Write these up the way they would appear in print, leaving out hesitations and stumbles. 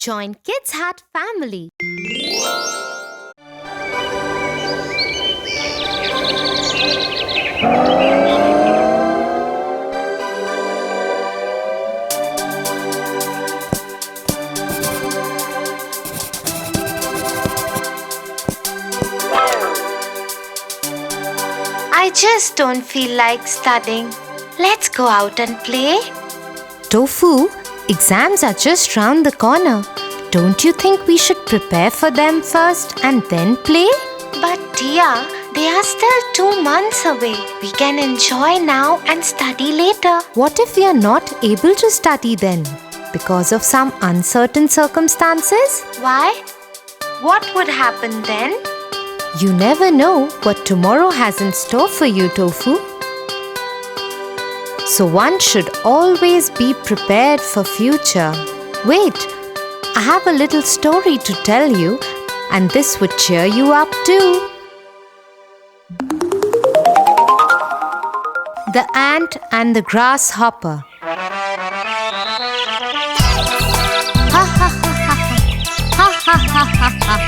Join Kids Hat family. I just don't feel like studying. Let's go out and play. Tofu, exams are just round the corner. Don't you think we should prepare for them first and then play? But Tia, they are still 2 months away. We can enjoy now and study later. What if we are not able to study then? Because of some uncertain circumstances? Why? What would happen then? You never know what tomorrow has in store for you, Tofu. So one should always be prepared for future. Wait, I have a little story to tell you, and this would cheer you up too. The Ant and the Grasshopper. Ha ha ha ha ha ha ha ha ha.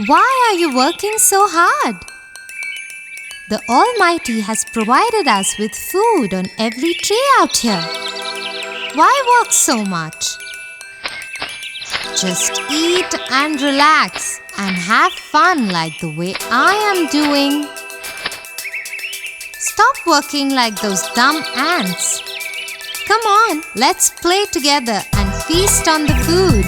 Why are you working so hard? The Almighty has provided us with food on every tree out here. Why work so much? Just eat and relax and have fun like the way I am doing. Stop working like those dumb ants. Come on, let's play together and feast on the food.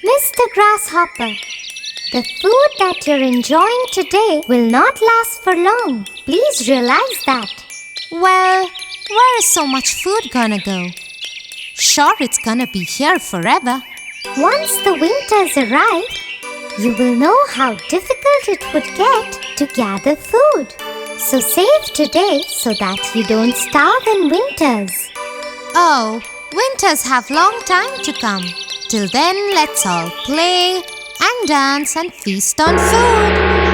Mr. Grasshopper, the food that you're enjoying today will not last for long. Please realize that. Well, where is so much food gonna go? Sure, it's gonna be here forever. Once the winters arrive, you will know how difficult it would get to gather food. So save today so that you don't starve in winters. Oh, winters have long time to come. Till then, let's all play and dance and feast on food.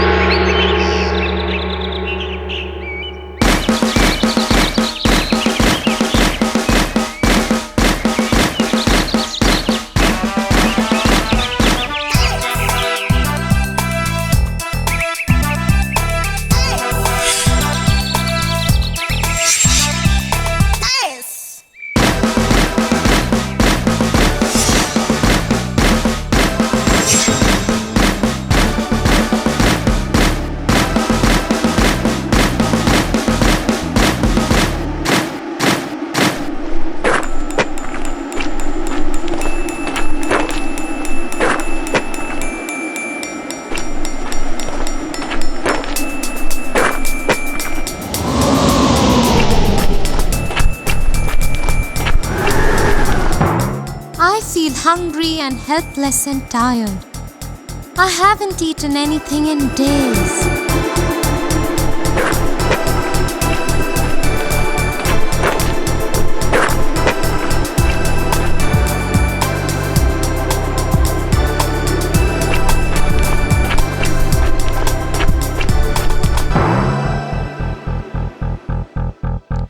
hungry and helpless and tired. I haven't eaten anything in days.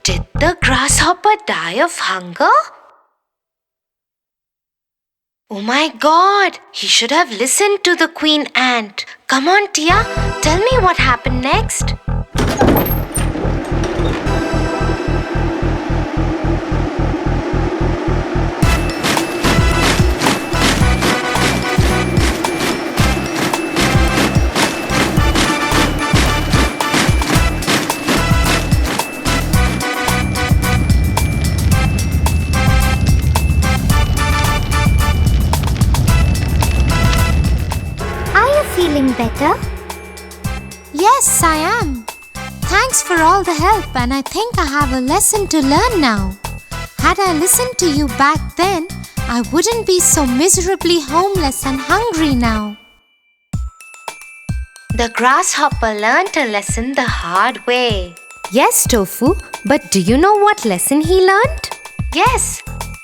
Did the grasshopper die of hunger? Oh my God, he should have listened to the queen ant. Come on, Tia, tell me what happened next. Feeling better? Yes, I am. Thanks for all the help, and I think I have a lesson to learn now. Had I listened to you back then, I wouldn't be so miserably homeless and hungry now. The grasshopper learned a lesson the hard way. Yes, Tofu, but do you know what lesson he learned? Yes,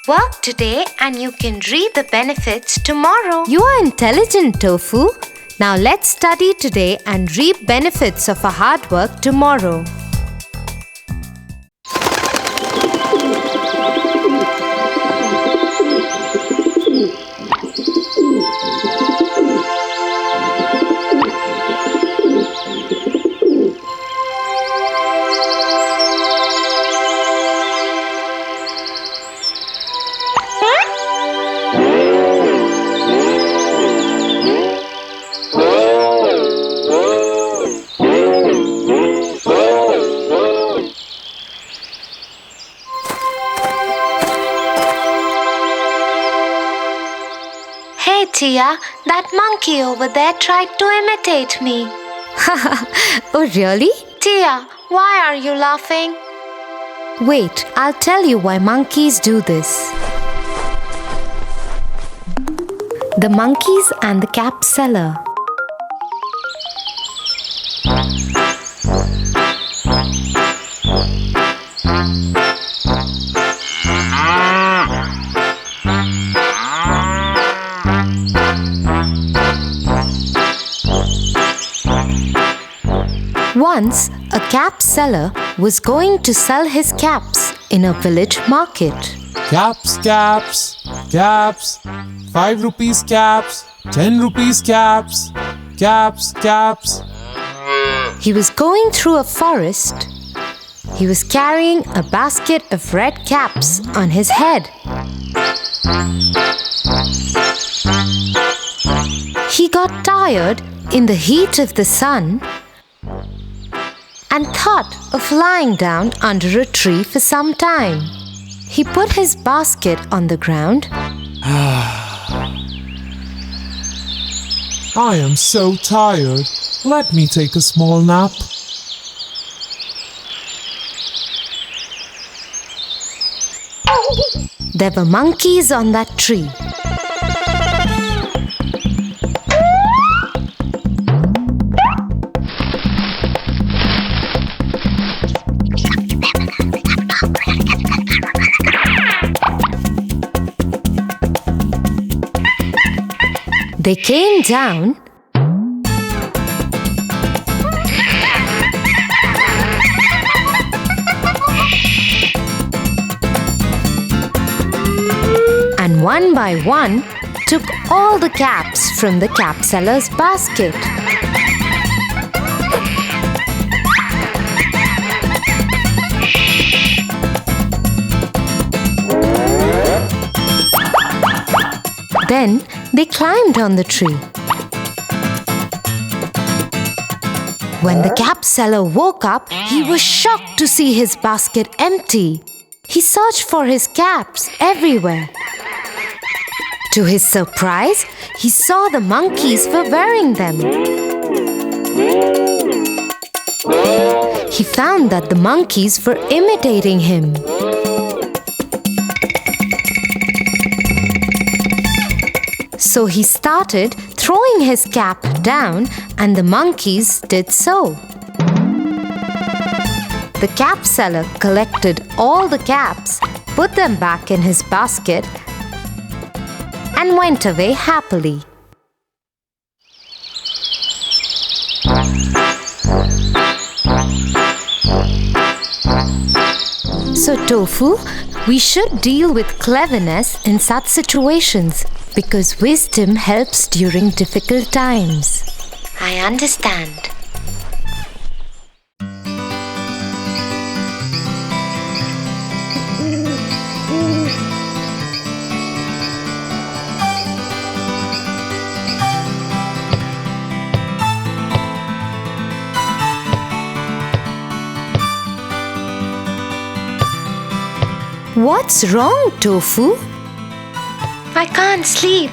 work today and you can reap the benefits tomorrow. You are intelligent, Tofu. Now let's study today and reap benefits of our hard work tomorrow. Tia, that monkey over there tried to imitate me. Oh, really? Tia, why are you laughing? Wait, I'll tell you why monkeys do this. The monkeys and the cap seller. Once, a cap seller was going to sell his caps in a village market. Caps, caps, caps, 5 rupees caps, 10 rupees caps, caps, caps. He was going through a forest. He was carrying a basket of red caps on his head. He got tired in the heat of the sun and thought of lying down under a tree for some time. He put his basket on the ground. I am so tired. Let me take a small nap. There were monkeys on that tree. They came down and one by one took all the caps from the cap seller's basket. Then they climbed on the tree. When the cap seller woke up, he was shocked to see his basket empty. He searched for his caps everywhere. To his surprise, he saw the monkeys were wearing them. He found that the monkeys were imitating him. So he started throwing his cap down, and the monkeys did so. The cap seller collected all the caps, put them back in his basket, and went away happily. So, Tofu, we should deal with cleverness in such situations because wisdom helps during difficult times. I understand. What's wrong, Tofu? I can't sleep.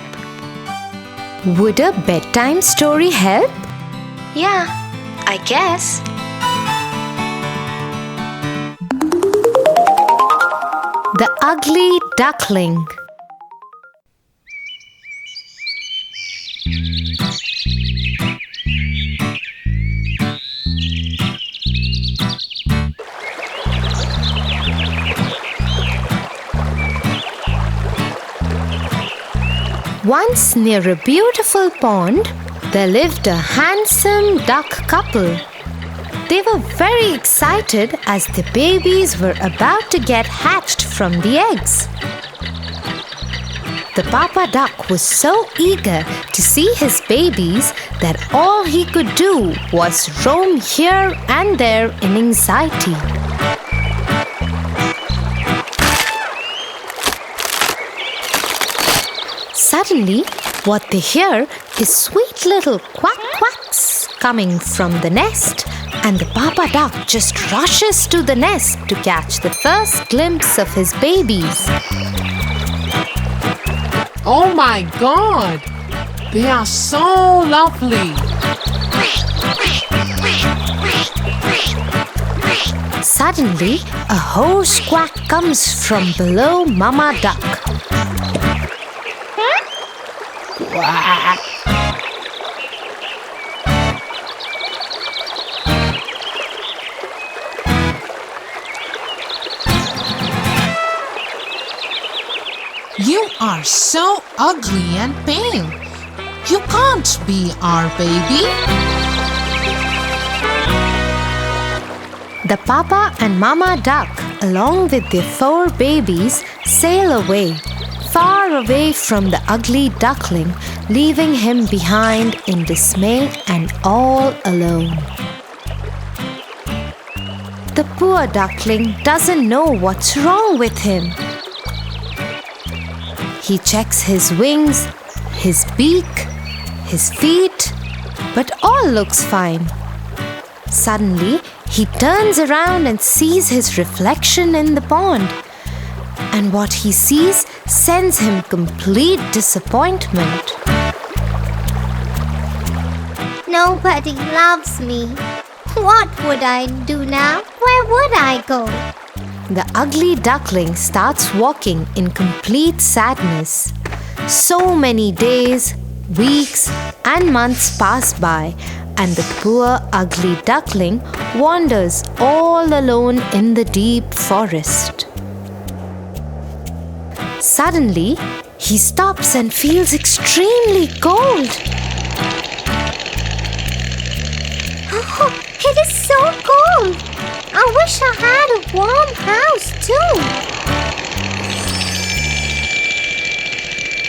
Would a bedtime story help? Yeah, I guess. The Ugly Duckling. Once near a beautiful pond, there lived a handsome duck couple. They were very excited as the babies were about to get hatched from the eggs. The papa duck was so eager to see his babies that all he could do was roam here and there in anxiety. Suddenly, what they hear is sweet little quack quacks coming from the nest, and the papa duck just rushes to the nest to catch the first glimpse of his babies. Oh my God! They are so lovely! Suddenly, a hoarse quack comes from below Mama Duck. Quack! You are so ugly and pale. You can't be our baby. The papa and mama duck, along with their 4 babies, sail away, far away from the ugly duckling, leaving him behind in dismay and all alone. The poor duckling doesn't know what's wrong with him. He checks his wings, his beak, his feet, but all looks fine. Suddenly, he turns around and sees his reflection in the pond. And what he sees sends him complete disappointment. Nobody loves me. What would I do now? Where would I go? The ugly duckling starts walking in complete sadness. So many days, weeks, and months pass by, and the poor ugly duckling wanders all alone in the deep forest. Suddenly, he stops and feels extremely cold. Oh, it is so cold. I wish I had a warm house too.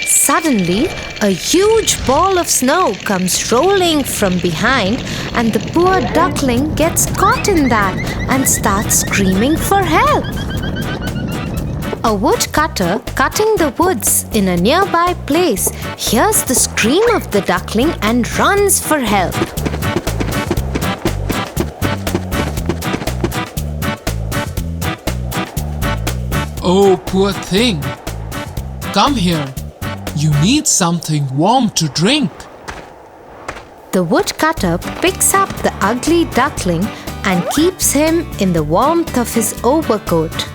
Suddenly, a huge ball of snow comes rolling from behind, and the poor duckling gets caught in that and starts screaming for help. A woodcutter cutting the woods in a nearby place hears the scream of the duckling and runs for help. Oh, poor thing. Come here. You need something warm to drink. The woodcutter picks up the ugly duckling and keeps him in the warmth of his overcoat.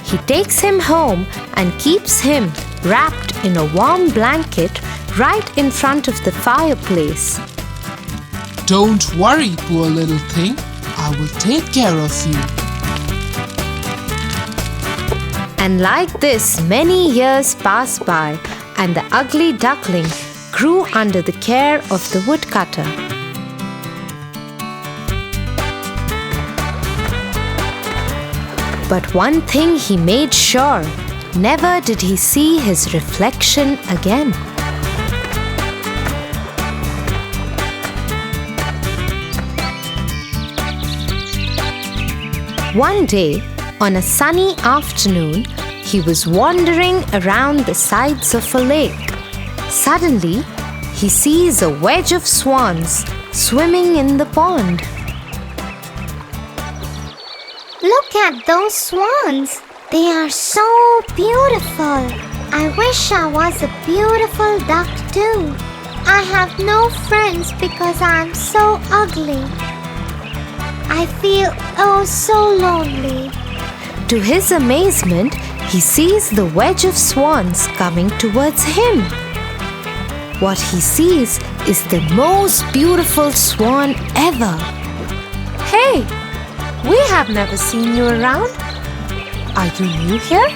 He takes him home and keeps him wrapped in a warm blanket right in front of the fireplace. Don't worry, poor little thing. I will take care of you. And like this, many years passed by, and the ugly duckling grew under the care of the woodcutter. But one thing he made sure, never did he see his reflection again. One day, on a sunny afternoon, he was wandering around the sides of a lake. Suddenly, he sees a wedge of swans swimming in the pond. Look at those swans. They are so beautiful. I wish I was a beautiful duck too. I have no friends because I'm so ugly. I feel oh so lonely. To his amazement, he sees the wedge of swans coming towards him. What he sees is the most beautiful swan ever. Hey, we have never seen you around. Are you new here?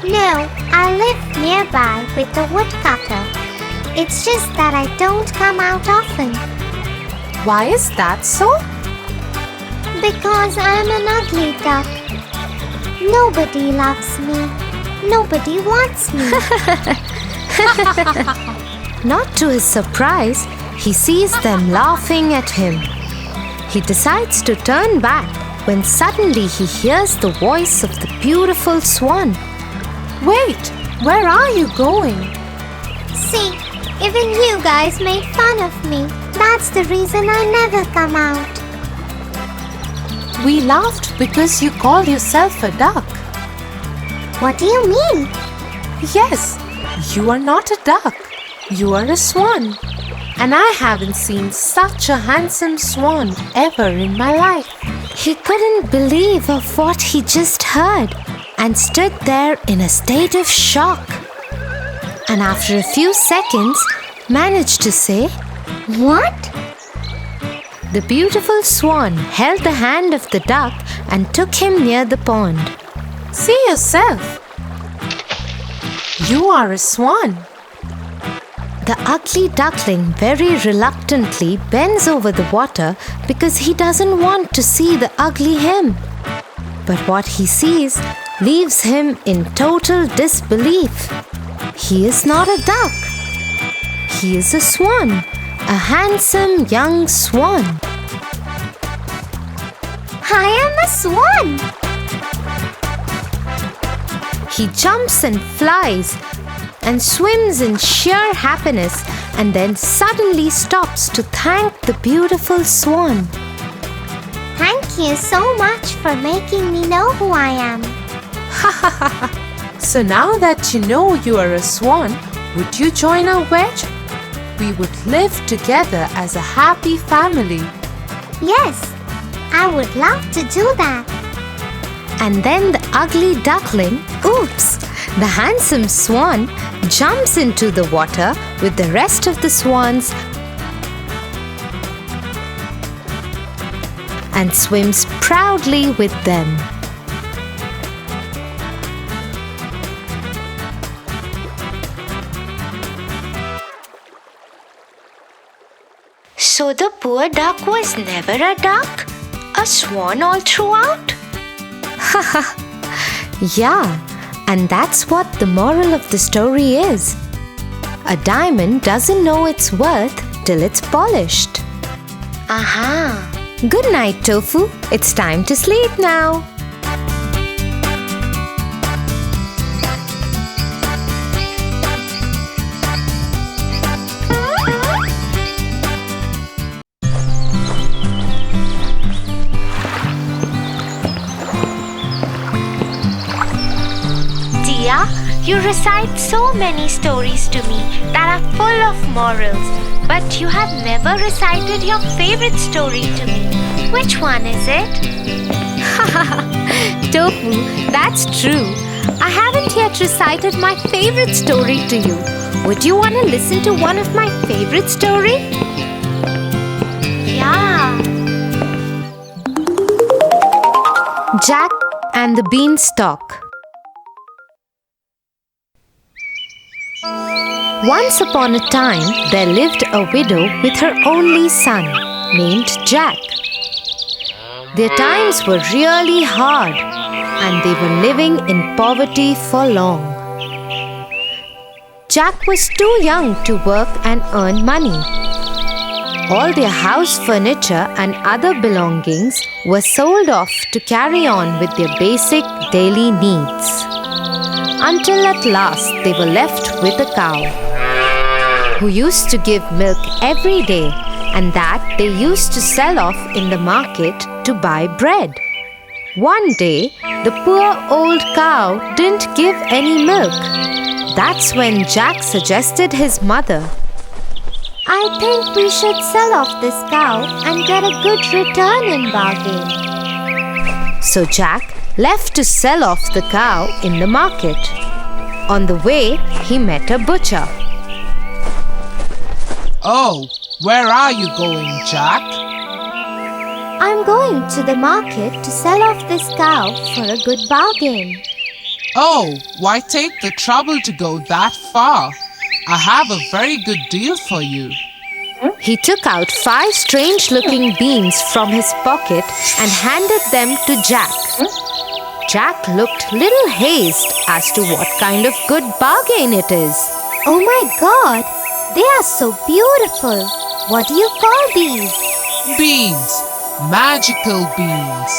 No, I live nearby with the woodcutter. It's just that I don't come out often. Why is that so? Because I'm an ugly duck. Nobody loves me. Nobody wants me. Not to his surprise, he sees them laughing at him. He decides to turn back when suddenly he hears the voice of the beautiful swan. Wait, where are you going? See, even you guys made fun of me. That's the reason I never come out. We laughed because you call yourself a duck. What do you mean? Yes, you are not a duck. You are a swan. And I haven't seen such a handsome swan ever in my life. He couldn't believe of what he just heard and stood there in a state of shock. And after a few seconds, managed to say, What? The beautiful swan held the hand of the duck and took him near the pond. See yourself. You are a swan. The ugly duckling very reluctantly bends over the water because he doesn't want to see the ugly him. But what he sees leaves him in total disbelief. He is not a duck. He is a swan, a handsome young swan. I am a swan. He jumps and flies and swims in sheer happiness and then suddenly stops to thank the beautiful swan. Thank you so much for making me know who I am. So now that you know you are a swan, would you join our wedge? We would live together as a happy family. Yes, I would love to do that. And then the ugly duckling, oops, the handsome swan, jumps into the water with the rest of the swans and swims proudly with them. So the poor duck was never a duck? A swan all throughout? Yeah, and that's what the moral of the story is. A diamond doesn't know its worth till it's polished. Aha! Good night, Tofu. It's time to sleep now. Tia, you recite so many stories to me that are full of morals, but you have never recited your favorite story to me. Which one is it? Tofu, that's true. I haven't yet recited my favorite story to you. would you want to listen to one of my favorite stories? Yeah. Jack and the Beanstalk. Once upon a time, there lived a widow with her only son, named Jack. Their times were really hard, and they were living in poverty for long. Jack was too young to work and earn money. All their house furniture and other belongings were sold off to carry on with their basic daily needs. Until at last they were left with a cow, who used to give milk every day, and that they used to sell off in the market to buy bread. One day, the poor old cow didn't give any milk. That's when Jack suggested his mother, I think we should sell off this cow and get a good return in bargain. So Jack left to sell off the cow in the market. On the way, he met a butcher. Oh, where are you going, Jack? I'm going to the market to sell off this cow for a good bargain. Oh, why take the trouble to go that far? I have a very good deal for you. He took out 5 strange-looking beans from his pocket and handed them to Jack. Jack looked little hazed as to what kind of good bargain it is. Oh my God! They are so beautiful. What do you call these? Beans, magical beans.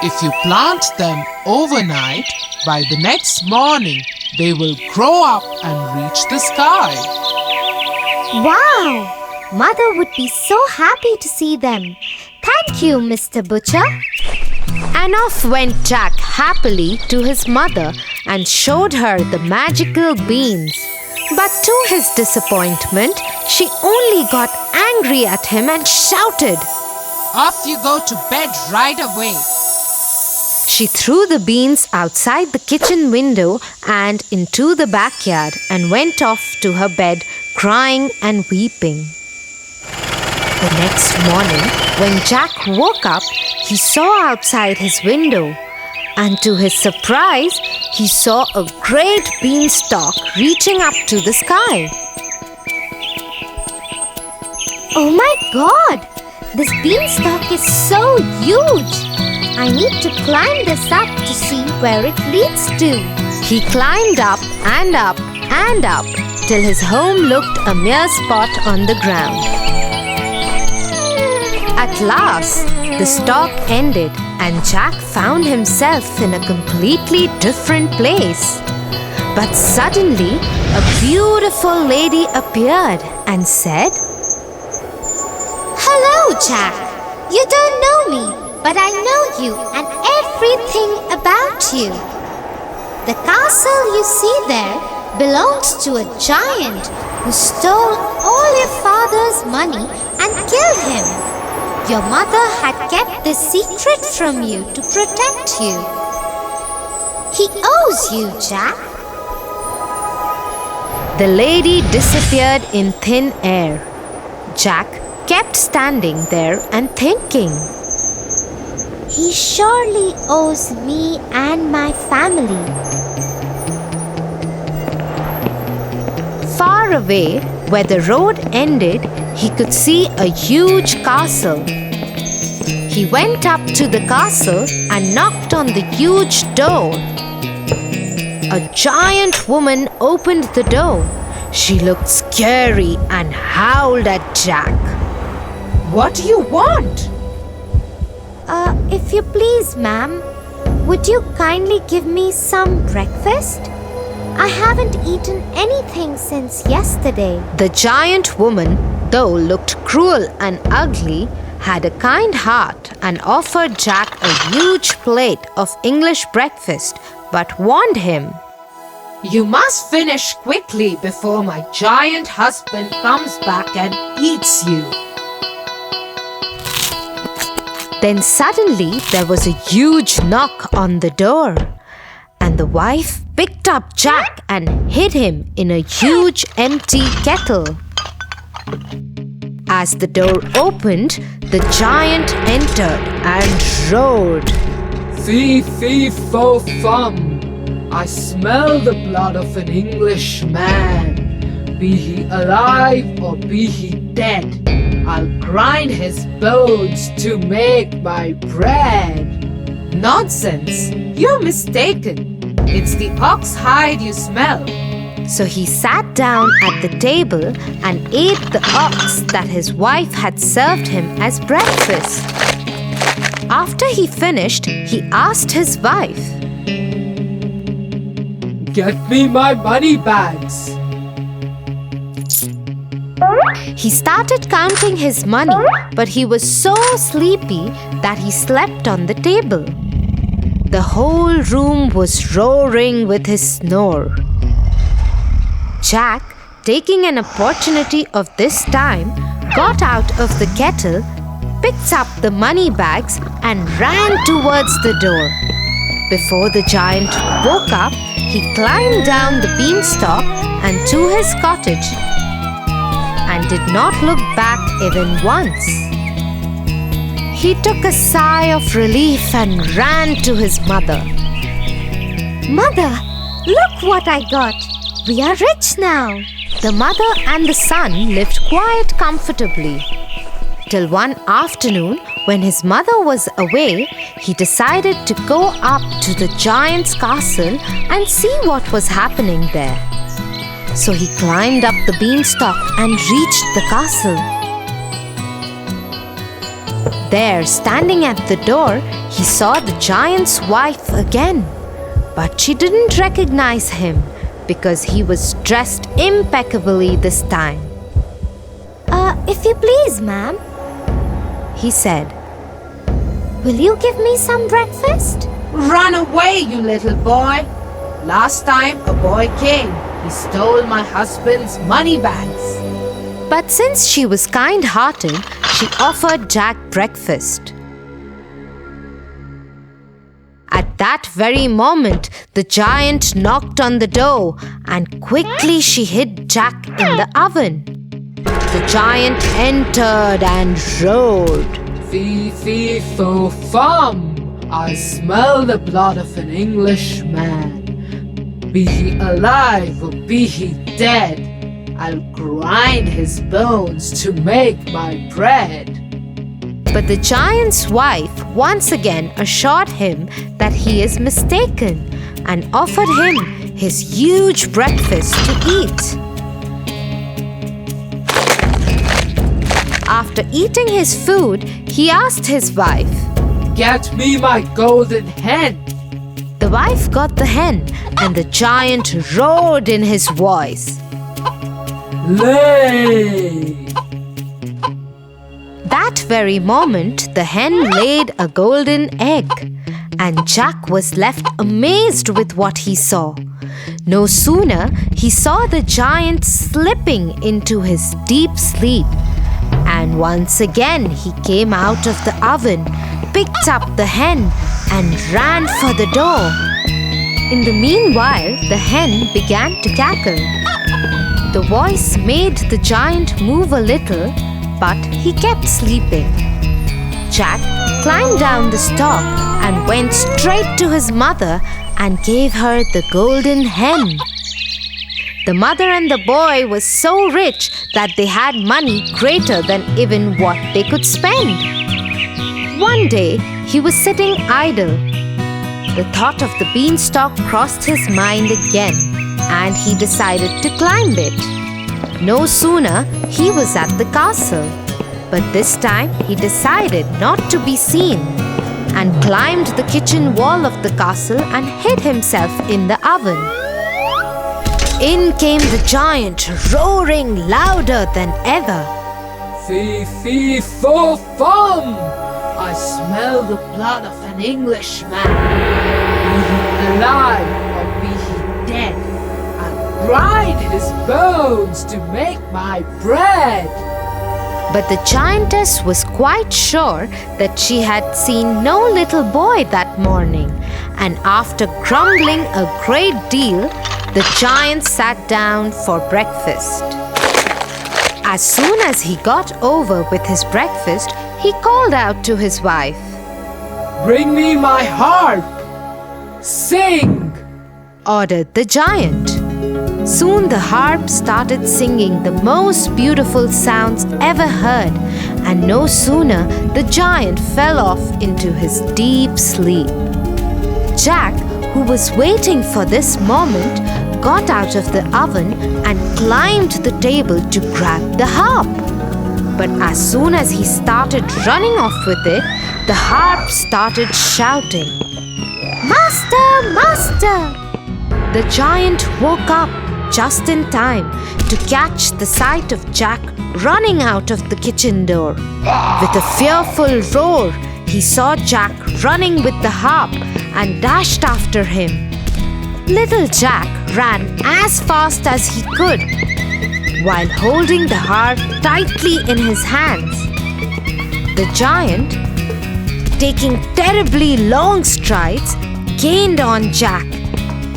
If you plant them overnight, by the next morning, they will grow up and reach the sky. Wow! Mother would be so happy to see them. Thank you, Mr. Butcher. And off went Jack happily to his mother and showed her the magical beans. But to his disappointment, she only got angry at him and shouted, Off you go to bed right away. She threw the beans outside the kitchen window and into the backyard and went off to her bed crying and weeping. The next morning, when Jack woke up, he saw outside his window, and to his surprise, he saw a great beanstalk reaching up to the sky. Oh my God! This beanstalk is so huge! I need to climb this up to see where it leads to. He climbed up and up and up till his home looked a mere spot on the ground. At last, the stalk ended and Jack found himself in a completely different place. But suddenly, a beautiful lady appeared and said, Hello, Jack. You don't know me, but I know you and everything about you. The castle you see there belongs to a giant who stole all your father's money and killed him. Your mother had kept this secret from you to protect you. He owes you, Jack. The lady disappeared in thin air. Jack kept standing there and thinking, He surely owes me and my family. Far away, where the road ended, he could see a huge castle. He went up to the castle and knocked on the huge door. A giant woman opened the door. She looked scary and howled at Jack. What do you want? If you please, ma'am, would you kindly give me some breakfast? I haven't eaten anything since yesterday. The giant woman, though looked cruel and ugly, had a kind heart and offered Jack a huge plate of English breakfast, but warned him, You must finish quickly before my giant husband comes back and eats you. Then suddenly there was a huge knock on the door, and the wife picked up Jack and hid him in a huge empty kettle. As the door opened, the giant entered and roared. Fee, fee, fo, fum. I smell the blood of an Englishman. Be he alive or be he dead, I'll grind his bones to make my bread. Nonsense! You're mistaken. It's the ox hide you smell. So he sat down at the table and ate the ox that his wife had served him as breakfast. After he finished, he asked his wife, Get me my money bags. He started counting his money, but he was so sleepy that he slept on the table. The whole room was roaring with his snore. Jack, taking an opportunity of this time, got out of the kettle, picked up the money bags and ran towards the door. Before the giant woke up, he climbed down the beanstalk and to his cottage and did not look back even once. He took a sigh of relief and ran to his mother. Mother, look what I got. We are rich now. The mother and the son lived quite comfortably. Till one afternoon, when his mother was away, he decided to go up to the giant's castle and see what was happening there. So he climbed up the beanstalk and reached the castle. There, standing at the door, he saw the giant's wife again. But she didn't recognize him because he was dressed impeccably this time. If you please, ma'am, He said, will you give me some breakfast? Run away, you little boy. Last time a boy came, he stole my husband's money bags. But since she was kind-hearted, she offered Jack breakfast. At that very moment, the giant knocked on the door and quickly she hid Jack in the oven. The giant entered and roared. Fee, fee, fo, fum. I smell the blood of an Englishman. Be he alive or be he dead, I'll grind his bones to make my bread. But the giant's wife once again assured him that he is mistaken and offered him his huge breakfast to eat. After eating his food, he asked his wife, Get me my golden hen. The wife got the hen and the giant roared in his voice. Lay! That very moment, the hen laid a golden egg, and Jack was left amazed with what he saw. No sooner he saw the giant slipping into his deep sleep, and once again he came out of the oven, picked up the hen, and ran for the door. In the meanwhile, the hen began to cackle. The voice made the giant move a little, but he kept sleeping. Jack climbed down the stalk and went straight to his mother and gave her the golden hen. The mother and the boy were so rich that they had money greater than even what they could spend. One day, he was sitting idle. The thought of the beanstalk crossed his mind again, and he decided to climb it. No sooner he was at the castle, but this time he decided not to be seen and climbed the kitchen wall of the castle and hid himself in the oven. In came the giant, roaring louder than ever. Fee, fee, fo, fum. I smell the blood of an Englishman. Be he alive or be he dead, I'll grind his bones to make my bread. But the giantess was quite sure that she had seen no little boy that morning, and after grumbling a great deal, the giant sat down for breakfast. As soon as he got over with his breakfast, he called out to his wife, Bring me my harp! Sing! ordered the giant. Soon the harp started singing the most beautiful sounds ever heard, and no sooner the giant fell off into his deep sleep. Jack, who was waiting for this moment, got out of the oven and climbed the table to grab the harp. But as soon as he started running off with it, the harp started shouting, Master! Master! The giant woke up just in time to catch the sight of Jack running out of the kitchen door. With a fearful roar, he saw Jack running with the harp and dashed after him. Little Jack ran as fast as he could, while holding the harp tightly in his hands. The giant, taking terribly long strides, gained on Jack,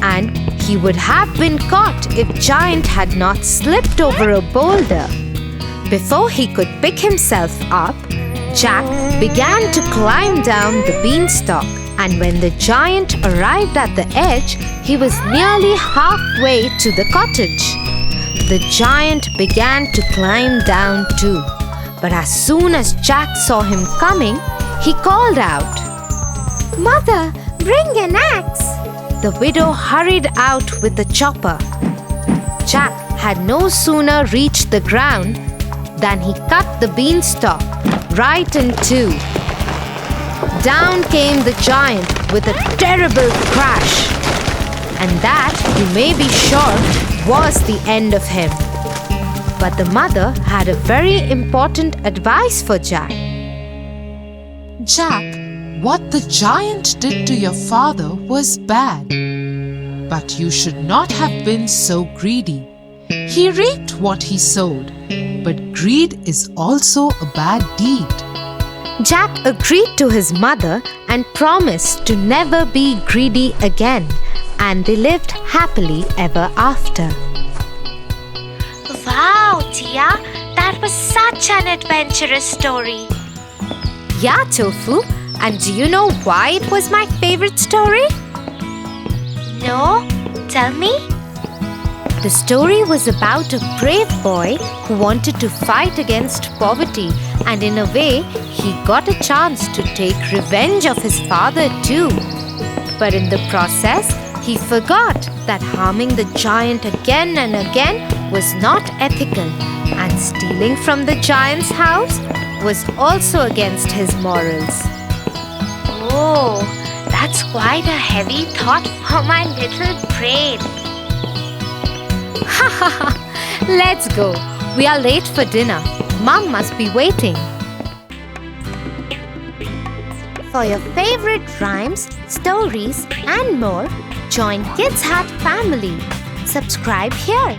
and he would have been caught if Giant had not slipped over a boulder. Before he could pick himself up, Jack began to climb down the beanstalk, and when the giant arrived at the edge, he was nearly halfway to the cottage. The giant began to climb down too, but as soon as Jack saw him coming, he called out, Mother, bring an axe! The widow hurried out with the chopper. Jack had no sooner reached the ground than he cut the beanstalk right in two. Down came the giant with a terrible crash, and that, you may be sure, was the end of him. But the mother had a very important advice for Jack. Jack, what the giant did to your father was bad. But you should not have been so greedy. He reaped what he sowed, but greed is also a bad deed. Jack agreed to his mother and promised to never be greedy again, and they lived happily ever after. Wow, Tia, that was such an adventurous story. Yeah, Tofu, and do you know why it was my favorite story? No? Tell me. The story was about a brave boy who wanted to fight against poverty, and in a way, he got a chance to take revenge of his father too. But in the process, he forgot that harming the giant again and again was not ethical, and stealing from the giant's house was also against his morals. Oh, that's quite a heavy thought for my little brain. Ha ha ha! Let's go. We are late for dinner. Mom must be waiting. For your favorite rhymes, stories, and more, join Kids Hat family. Subscribe here.